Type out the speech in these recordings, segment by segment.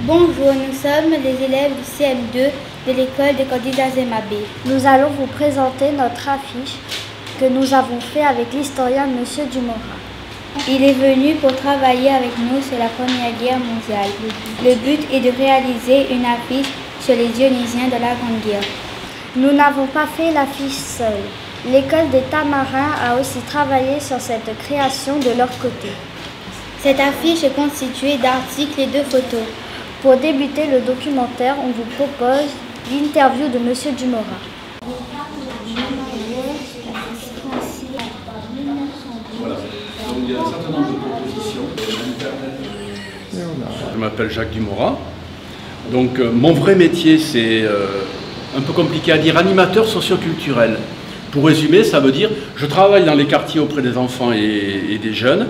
Bonjour, nous sommes les élèves du CM2 de l'école de Candidat Zemabé. Nous allons vous présenter notre affiche que nous avons fait avec l'historien M. Dumora. Il est venu pour travailler avec nous sur la Première Guerre mondiale. Le but est de réaliser une affiche sur les Dionysiens de la Grande Guerre. Nous n'avons pas fait l'affiche seule. L'école des Tamarins a aussi travaillé sur cette création de leur côté. Cette affiche est constituée d'articles et de photos. Pour débuter le documentaire, on vous propose l'interview de M. Dumora. Voilà, donc il y a un certain nombre de propositions. Je m'appelle Jacques Dumora. Donc mon vrai métier, c'est un peu compliqué à dire, animateur socioculturel. Pour résumer, ça veut dire je travaille dans les quartiers auprès des enfants et des jeunes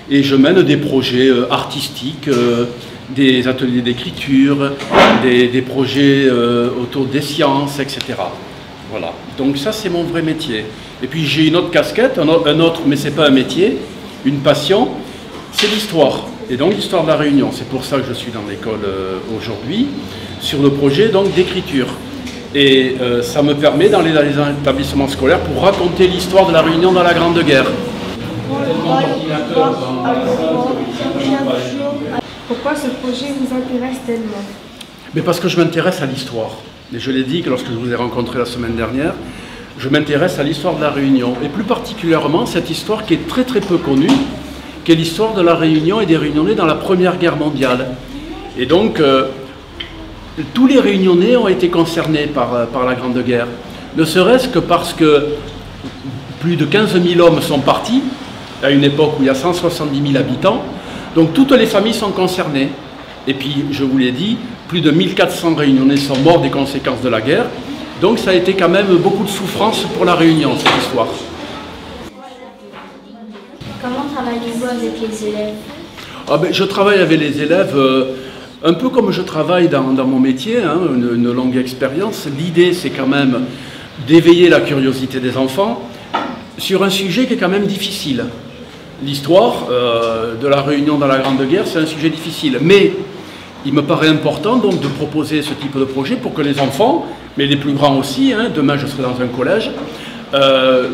et je mène des projets artistiques, des ateliers d'écriture, des projets autour des sciences, etc. Voilà, donc ça c'est mon vrai métier. Et puis j'ai une autre casquette, un autre, mais c'est pas un métier, une passion, c'est l'histoire. Et donc l'histoire de la Réunion, c'est pour ça que je suis dans l'école aujourd'hui, sur le projet donc d'écriture. Et ça me permet dans les établissements scolaires pour raconter l'histoire de la Réunion dans la Grande Guerre. Pourquoi ce projet vous intéresse tellement? Mais parce que je m'intéresse à l'histoire. Et je l'ai dit que lorsque je vous ai rencontré la semaine dernière, je m'intéresse à l'histoire de la Réunion. Et plus particulièrement cette histoire qui est très très peu connue, qui est l'histoire de la Réunion et des Réunionnais dans la Première Guerre mondiale. Et donc, tous les Réunionnais ont été concernés par la Grande Guerre. Ne serait-ce que parce que plus de 15 000 hommes sont partis, à une époque où il y a 170 000 habitants. Donc toutes les familles sont concernées. Et puis, je vous l'ai dit, plus de 1400 Réunionnais sont morts des conséquences de la guerre. Donc ça a été quand même beaucoup de souffrance pour la Réunion, cette histoire. Comment travaillez-vous avec les élèves? Je travaille avec les élèves un peu comme je travaille dans mon métier, hein, une longue expérience. L'idée, c'est quand même d'éveiller la curiosité des enfants sur un sujet qui est quand même difficile. L'histoire de la Réunion dans la Grande Guerre, c'est un sujet difficile. Mais il me paraît important donc de proposer ce type de projet pour que les enfants, mais les plus grands aussi, hein, demain je serai dans un collège,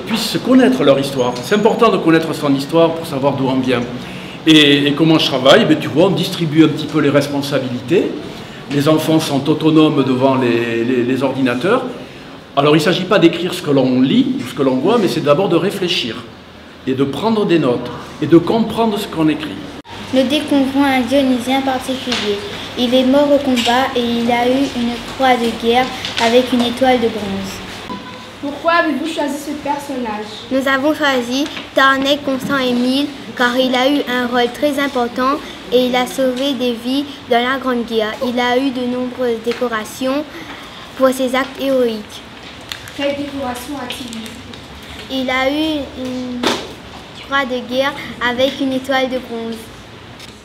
puissent connaître leur histoire. C'est important de connaître son histoire pour savoir d'où on vient. Et comment je travaille? Tu vois, on distribue un petit peu les responsabilités. Les enfants sont autonomes devant les ordinateurs. Alors il ne s'agit pas d'écrire ce que l'on lit ou ce que l'on voit, mais c'est d'abord de réfléchir et de prendre des notes et de comprendre ce qu'on écrit. Nous découvrons un Dionysien particulier. Il est mort au combat et il a eu une croix de guerre avec une étoile de bronze. Pourquoi avez-vous choisi ce personnage? Nous avons choisi Tarnay Constant-Émile car il a eu un rôle très important et il a sauvé des vies dans la Grande Guerre. Il a eu de nombreuses décorations pour ses actes héroïques. Quelle décoration a-t-il eu? Il a eu une croix de guerre avec une étoile de bronze.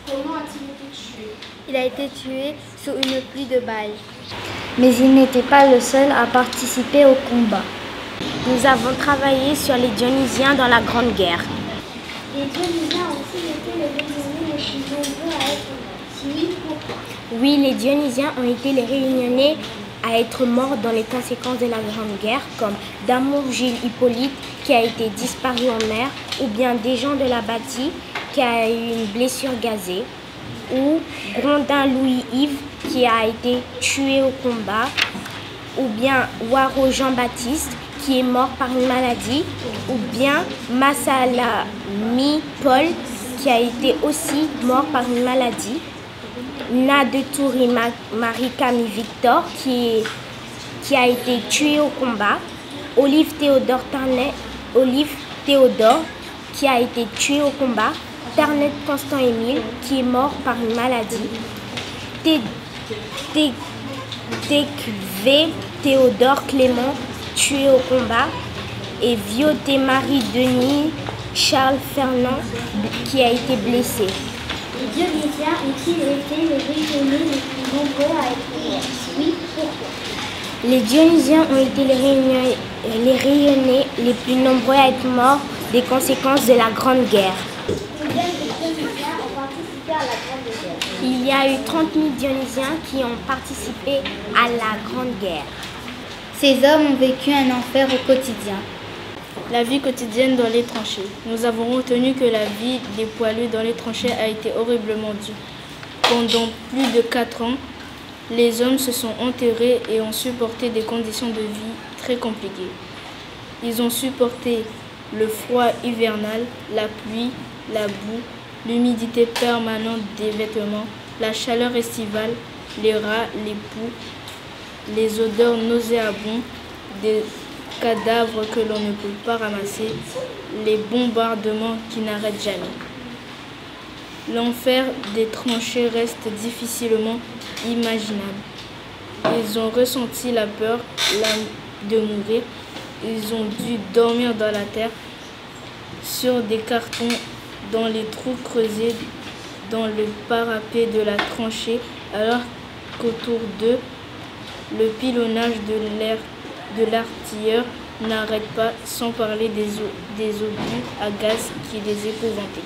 Comment a-t-il été tué? Il a été tué sous une pluie de balles. Mais il n'était pas le seul à participer au combat. Nous avons travaillé sur les Dionysiens dans la Grande Guerre. Les Dionysiens ont aussi été les Réunionnais les plus nombreux à être morts. Oui, pourquoi? Oui, les Dionysiens ont été les Réunionnais à être morts dans les conséquences de la Grande Guerre, comme Damour Gilles Hippolyte qui a été disparu en mer, ou bien Desjans de la Bâtie qui a eu une blessure gazée, ou Grondin Louis-Yves qui a été tué au combat, ou bien Waro Jean-Baptiste qui est mort par une maladie, ou bien Massalami Paul qui a été aussi mort par une maladie, Nadetouri Marie-Camille Victor qui a été tué au combat, Olive Théodore qui a été tué au combat, Tarnet Constant-Émile qui est mort par une maladie, Tekvé Théodore Clément tué au combat et Vioté Marie-Denis Charles Fernand qui a été blessé. Les Dionysiens ont-ils été les Réunionnais les plus nombreux à être morts? Oui, pourquoi? Les Dionysiens ont été les Réunionnais les plus nombreux à être morts des conséquences de la Grande Guerre. Combien de Dionysiens ont participé à la Grande Guerre? Il y a eu 30 000 Dionysiens qui ont participé à la Grande Guerre. Ces hommes ont vécu un enfer au quotidien. La vie quotidienne dans les tranchées. Nous avons retenu que la vie des poilus dans les tranchées a été horriblement dure. Pendant plus de 4 ans, les hommes se sont enterrés et ont supporté des conditions de vie très compliquées. Ils ont supporté le froid hivernal, la pluie, la boue, l'humidité permanente des vêtements, la chaleur estivale, les rats, les poux, les odeurs nauséabondes, des cadavres que l'on ne peut pas ramasser, les bombardements qui n'arrêtent jamais. L'enfer des tranchées reste difficilement imaginable. Ils ont ressenti la peur de mourir. Ils ont dû dormir dans la terre, sur des cartons, dans les trous creusés dans le parapet de la tranchée, alors qu'autour d'eux, le pilonnage de l'artilleur n'arrête pas, sans parler des obus à gaz qui les épouvantaient.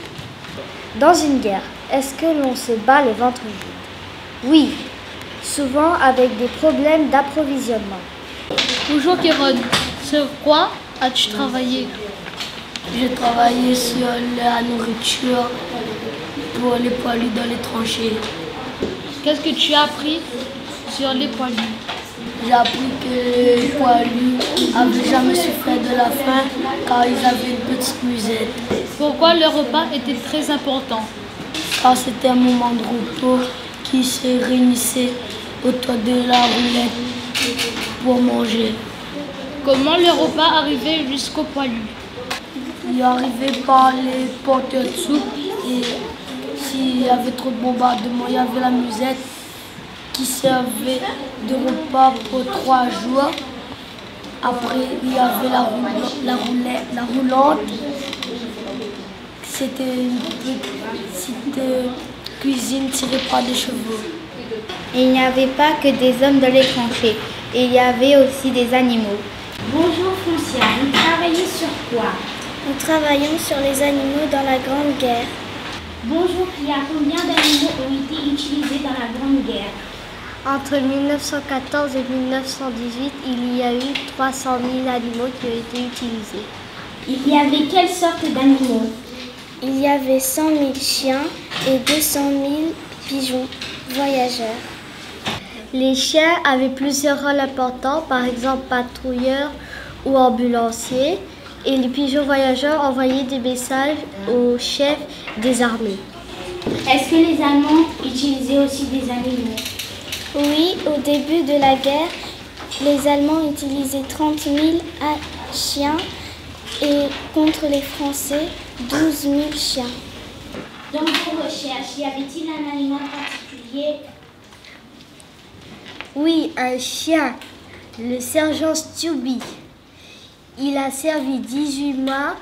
Dans une guerre, est-ce que l'on se bat le ventre vide? Oui, souvent avec des problèmes d'approvisionnement. Bonjour Kéron, sur quoi as-tu travaillé? J'ai travaillé sur la nourriture pour les poilus dans les tranchées. Qu'est-ce que tu as appris sur les poilus? J'ai appris que les poilus n'avaient jamais souffert de la faim car ils avaient une petite musette. Pourquoi le repas était très important? Car c'était un moment de repos qui se réunissait autour de la roulette pour manger. Comment le repas arrivait jusqu'aux poilus? Il arrivait par les porteurs de soupe et s'il y avait trop de bombardements, il y avait la musette qui servait de repas pour 3 jours. Après, il y avait la roulante. C'était une petite cuisine tirée par des chevaux. Et il n'y avait pas que des hommes dans les tranchées, il y avait aussi des animaux. Bonjour Foncia, vous travaillez sur quoi? Nous travaillons sur les animaux dans la Grande Guerre. Bonjour Pia, combien d'animaux ont été utilisés dans la Grande Guerre? Entre 1914 et 1918, il y a eu 300 000 animaux qui ont été utilisés. Il y avait quelle sorte d'animaux? Il y avait 100 000 chiens et 200 000 pigeons voyageurs. Les chiens avaient plusieurs rôles importants, par exemple patrouilleurs ou ambulanciers, et les pigeons voyageurs envoyaient des messages aux chefs des armées. Est-ce que les Allemands utilisaient aussi des animaux? Oui, au début de la guerre, les Allemands utilisaient 30 000 chiens et contre les Français, 12 000 chiens. Dans vos recherches, y avait-il un animal particulier? Oui, un chien, le sergent Stubby. Il a servi 18 mois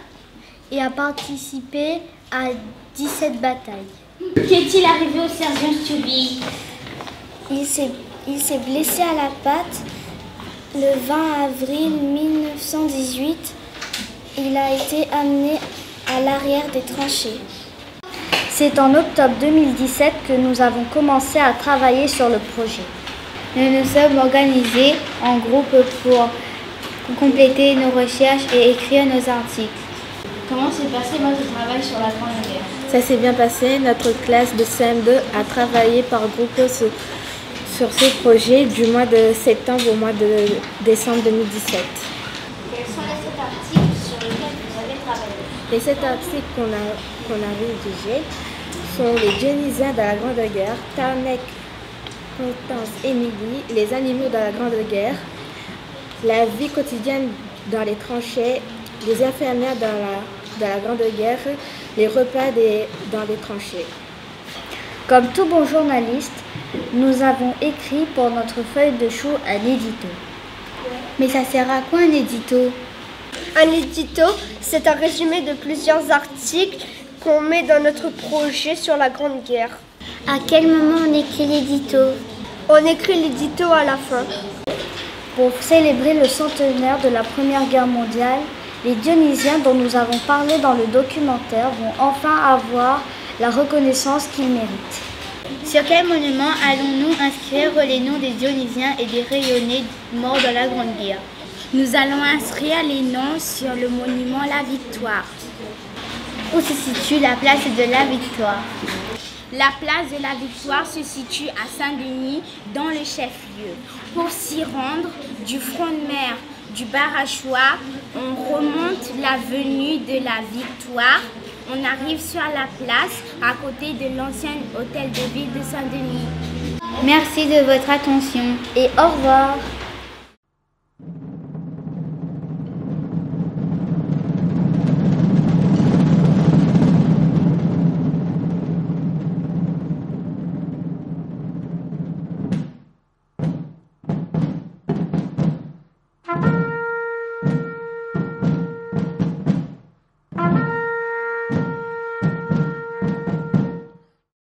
et a participé à 17 batailles. Qu'est-il arrivé au sergent Stubby? Il s'est blessé à la patte le 20 avril 1918. Il a été amené à l'arrière des tranchées. C'est en octobre 2017 que nous avons commencé à travailler sur le projet. Nous nous sommes organisés en groupe pour compléter nos recherches et écrire nos articles. Comment s'est passé votre travail sur la Grande Guerre? Ça s'est bien passé. Notre classe de CM2 a travaillé par groupe sur ce projet du mois de septembre au mois de décembre 2017. Quels sont les 7 articles sur lesquels vous avez travaillé? Les 7 articles qu'on a rédigés sont les Dionysiens dans la Grande Guerre, Tarnek, Constance, Émilie, les animaux dans la Grande Guerre, la vie quotidienne dans les tranchées, les infirmières dans la Grande Guerre, les repas dans les tranchées. Comme tout bon journaliste, nous avons écrit pour notre feuille de chou un édito. Mais ça sert à quoi un édito? Un édito, c'est un résumé de plusieurs articles qu'on met dans notre projet sur la Grande Guerre. À quel moment on écrit l'édito? On écrit l'édito à la fin. Pour célébrer le centenaire de la Première Guerre mondiale, les Dionysiens dont nous avons parlé dans le documentaire vont enfin avoir la reconnaissance qu'ils méritent. Sur quel monument allons-nous inscrire les noms des Dionysiens et des rayonnés morts dans la Grande Guerre? Nous allons inscrire les noms sur le monument La Victoire. Où se situe la place de la Victoire? La place de la Victoire se situe à Saint-Denis, dans le chef-lieu. Pour s'y rendre, du front de mer du Barachois, on remonte l'avenue de la Victoire. On arrive sur la place, à côté de l'ancien hôtel de ville de Saint-Denis. Merci de votre attention et au revoir.